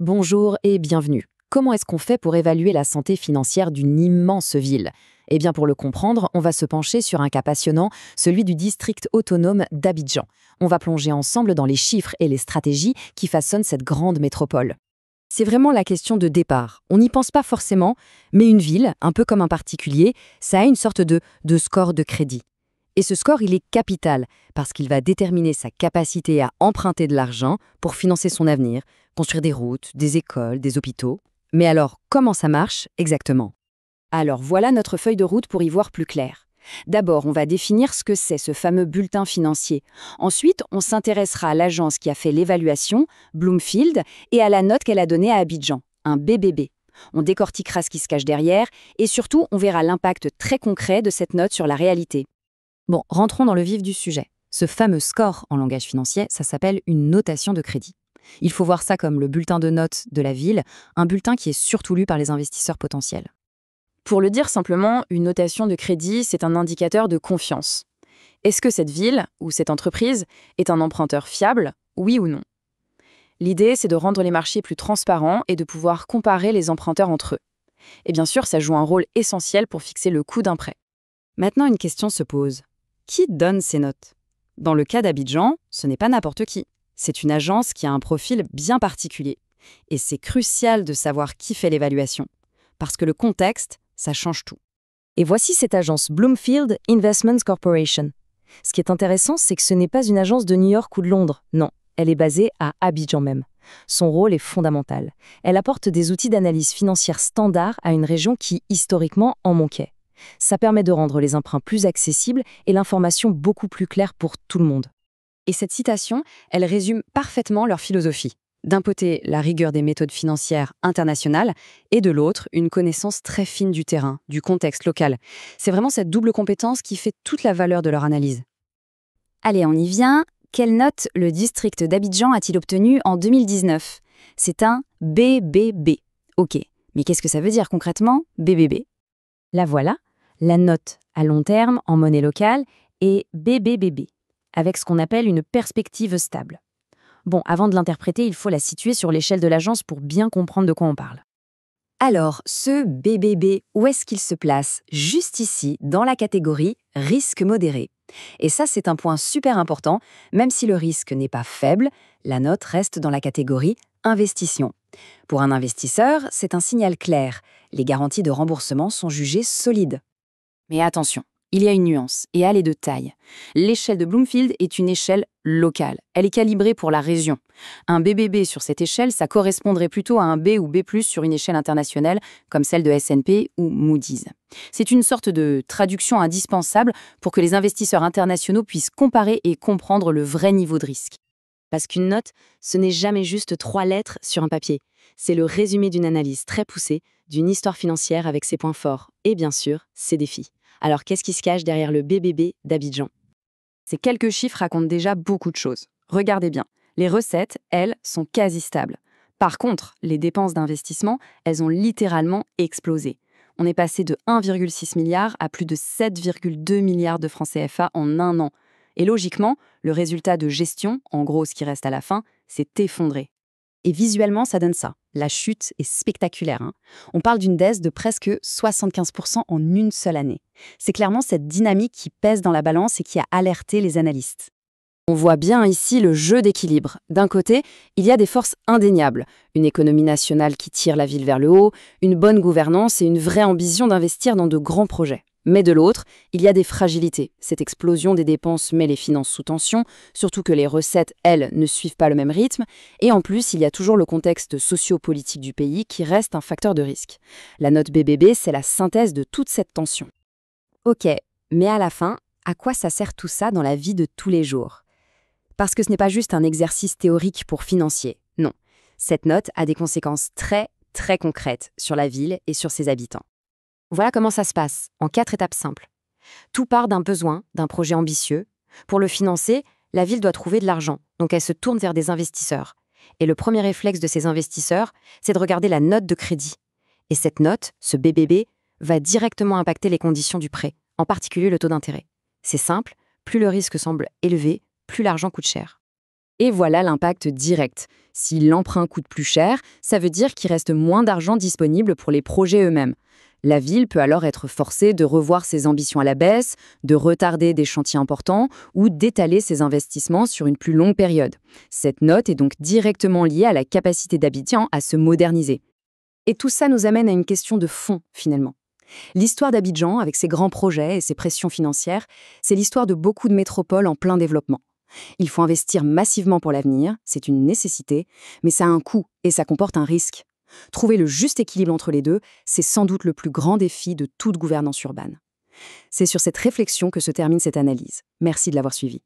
Bonjour et bienvenue. Comment est-ce qu'on fait pour évaluer la santé financière d'une immense ville? Eh bien, pour le comprendre, on va se pencher sur un cas passionnant, celui du district autonome d'Abidjan. On va plonger ensemble dans les chiffres et les stratégies qui façonnent cette grande métropole. C'est vraiment la question de départ. On n'y pense pas forcément, mais une ville, un peu comme un particulier, ça a une sorte de score de crédit. Et ce score, il est capital, parce qu'il va déterminer sa capacité à emprunter de l'argent pour financer son avenir, construire des routes, des écoles, des hôpitaux. Mais alors, comment ça marche exactement? Alors voilà notre feuille de route pour y voir plus clair. D'abord, on va définir ce que c'est ce fameux bulletin financier. Ensuite, on s'intéressera à l'agence qui a fait l'évaluation, Bloomfield, et à la note qu'elle a donnée à Abidjan, un BBB. On décortiquera ce qui se cache derrière, et surtout, on verra l'impact très concret de cette note sur la réalité. Bon, rentrons dans le vif du sujet. Ce fameux score en langage financier, ça s'appelle une notation de crédit. Il faut voir ça comme le bulletin de notes de la ville, un bulletin qui est surtout lu par les investisseurs potentiels. Pour le dire simplement, une notation de crédit, c'est un indicateur de confiance. Est-ce que cette ville ou cette entreprise est un emprunteur fiable, oui ou non? L'idée, c'est de rendre les marchés plus transparents et de pouvoir comparer les emprunteurs entre eux. Et bien sûr, ça joue un rôle essentiel pour fixer le coût d'un prêt. Maintenant, une question se pose. Qui donne ces notes? Dans le cas d'Abidjan, ce n'est pas n'importe qui. C'est une agence qui a un profil bien particulier. Et c'est crucial de savoir qui fait l'évaluation. Parce que le contexte, ça change tout. Et voici cette agence Bloomfield Investments Corporation. Ce qui est intéressant, c'est que ce n'est pas une agence de New York ou de Londres. Non, elle est basée à Abidjan même. Son rôle est fondamental. Elle apporte des outils d'analyse financière standards à une région qui, historiquement, en manquait. Ça permet de rendre les emprunts plus accessibles et l'information beaucoup plus claire pour tout le monde. Et cette citation, elle résume parfaitement leur philosophie. D'un côté, la rigueur des méthodes financières internationales, et de l'autre, une connaissance très fine du terrain, du contexte local. C'est vraiment cette double compétence qui fait toute la valeur de leur analyse. Allez, on y vient. Quelle note le district d'Abidjan a-t-il obtenue en 2019? C'est un BBB. Ok, mais qu'est-ce que ça veut dire concrètement, BBB? La voilà, la note à long terme en monnaie locale est BBBB, avec ce qu'on appelle une perspective stable. Bon, avant de l'interpréter, il faut la situer sur l'échelle de l'agence pour bien comprendre de quoi on parle. Alors, ce BBB, où est-ce qu'il se place? Juste ici, dans la catégorie risque modéré. Et ça, c'est un point super important. Même si le risque n'est pas faible, la note reste dans la catégorie investition. Pour un investisseur, c'est un signal clair. Les garanties de remboursement sont jugées solides. Mais attention, il y a une nuance, et elle est de taille. L'échelle de Bloomfield est une échelle locale. Elle est calibrée pour la région. Un BBB sur cette échelle, ça correspondrait plutôt à un B ou B+, sur une échelle internationale, comme celle de S&P ou Moody's. C'est une sorte de traduction indispensable pour que les investisseurs internationaux puissent comparer et comprendre le vrai niveau de risque. Parce qu'une note, ce n'est jamais juste 3 lettres sur un papier. C'est le résumé d'une analyse très poussée, d'une histoire financière avec ses points forts et bien sûr, ses défis. Alors qu'est-ce qui se cache derrière le BBB d'Abidjan? Ces quelques chiffres racontent déjà beaucoup de choses. Regardez bien, les recettes, elles, sont quasi stables. Par contre, les dépenses d'investissement, elles ont littéralement explosé. On est passé de 1,6 milliard à plus de 7,2 milliards de francs CFA en un an. Et logiquement, le résultat de gestion, en gros ce qui reste à la fin, s'est effondré. Et visuellement, ça donne ça. La chute est spectaculaire, hein. On parle d'une baisse de presque 75% en une seule année. C'est clairement cette dynamique qui pèse dans la balance et qui a alerté les analystes. On voit bien ici le jeu d'équilibre. D'un côté, il y a des forces indéniables. Une économie nationale qui tire la ville vers le haut, une bonne gouvernance et une vraie ambition d'investir dans de grands projets. Mais de l'autre, il y a des fragilités. Cette explosion des dépenses met les finances sous tension, surtout que les recettes, elles, ne suivent pas le même rythme. Et en plus, il y a toujours le contexte socio-politique du pays qui reste un facteur de risque. La note BBB, c'est la synthèse de toute cette tension. Ok, mais à la fin, à quoi ça sert tout ça dans la vie de tous les jours? Parce que ce n'est pas juste un exercice théorique pour financier, non. Cette note a des conséquences très, très concrètes sur la ville et sur ses habitants. Voilà comment ça se passe, en 4 étapes simples. Tout part d'un besoin, d'un projet ambitieux. Pour le financer, la ville doit trouver de l'argent, donc elle se tourne vers des investisseurs. Et le premier réflexe de ces investisseurs, c'est de regarder la note de crédit. Et cette note, ce BBB, va directement impacter les conditions du prêt, en particulier le taux d'intérêt. C'est simple, plus le risque semble élevé, plus l'argent coûte cher. Et voilà l'impact direct. Si l'emprunt coûte plus cher, ça veut dire qu'il reste moins d'argent disponible pour les projets eux-mêmes. La ville peut alors être forcée de revoir ses ambitions à la baisse, de retarder des chantiers importants ou d'étaler ses investissements sur une plus longue période. Cette note est donc directement liée à la capacité d'Abidjan à se moderniser. Et tout ça nous amène à une question de fond, finalement. L'histoire d'Abidjan, avec ses grands projets et ses pressions financières, c'est l'histoire de beaucoup de métropoles en plein développement. Il faut investir massivement pour l'avenir, c'est une nécessité, mais ça a un coût et ça comporte un risque. Trouver le juste équilibre entre les deux, c'est sans doute le plus grand défi de toute gouvernance urbaine. C'est sur cette réflexion que se termine cette analyse. Merci de l'avoir suivie.